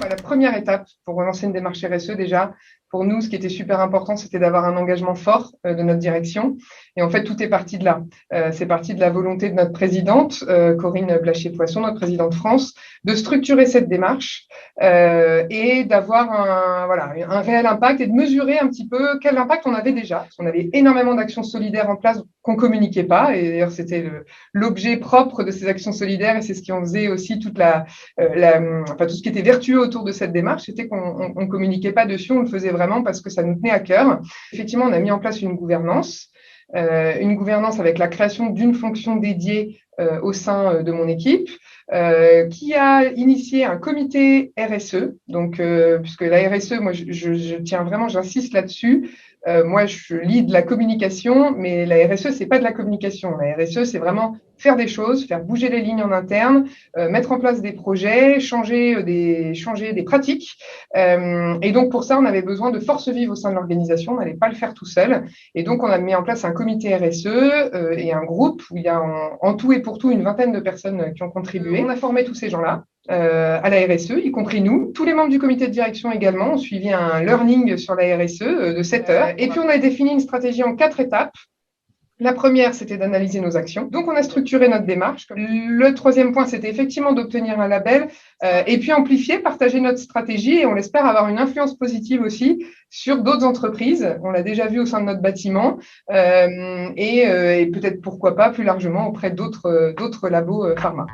La première étape pour relancer une démarche RSE, déjà, pour nous, ce qui était super important, c'était d'avoir un engagement fort de notre direction. Et en fait, tout est parti de là. C'est parti de la volonté de notre présidente, Corinne Blachier-Poisson, notre présidente France, de structurer cette démarche et d'avoir un réel impact et de mesurer un petit peu quel impact on avait déjà. Parce qu'on avait énormément d'actions solidaires en place qu'on communiquait pas. Et d'ailleurs, c'était l'objet propre de ces actions solidaires et c'est ce qui en faisait aussi toute tout ce qui était vertueux autour de cette démarche, c'était qu'on ne communiquait pas dessus, on le faisait vraiment parce que ça nous tenait à cœur. Effectivement, on a mis en place une gouvernance avec la création d'une fonction dédiée au sein de mon équipe, qui a initié un comité RSE. Donc, puisque la RSE, moi, je tiens vraiment, j'insiste là-dessus. Moi, je lead la communication, mais la RSE, c'est pas de la communication. La RSE, c'est vraiment faire des choses, faire bouger les lignes en interne, mettre en place des projets, changer des pratiques. Et donc, pour ça, on avait besoin de force vive au sein de l'organisation. On n'allait pas le faire tout seul. Et donc, on a mis en place un comité RSE et un groupe où il y a en tout et pour tout une vingtaine de personnes qui ont contribué. On a formé tous ces gens-là à la RSE, y compris nous. Tous les membres du comité de direction également ont suivi un learning sur la RSE de 7 heures. Et puis, on a défini une stratégie en 4 étapes. La première, c'était d'analyser nos actions. Donc, on a structuré notre démarche. Le troisième point, c'était effectivement d'obtenir un label et puis amplifier, partager notre stratégie et on espère avoir une influence positive aussi sur d'autres entreprises. On l'a déjà vu au sein de notre bâtiment et peut-être pourquoi pas plus largement auprès d'autres labos pharma.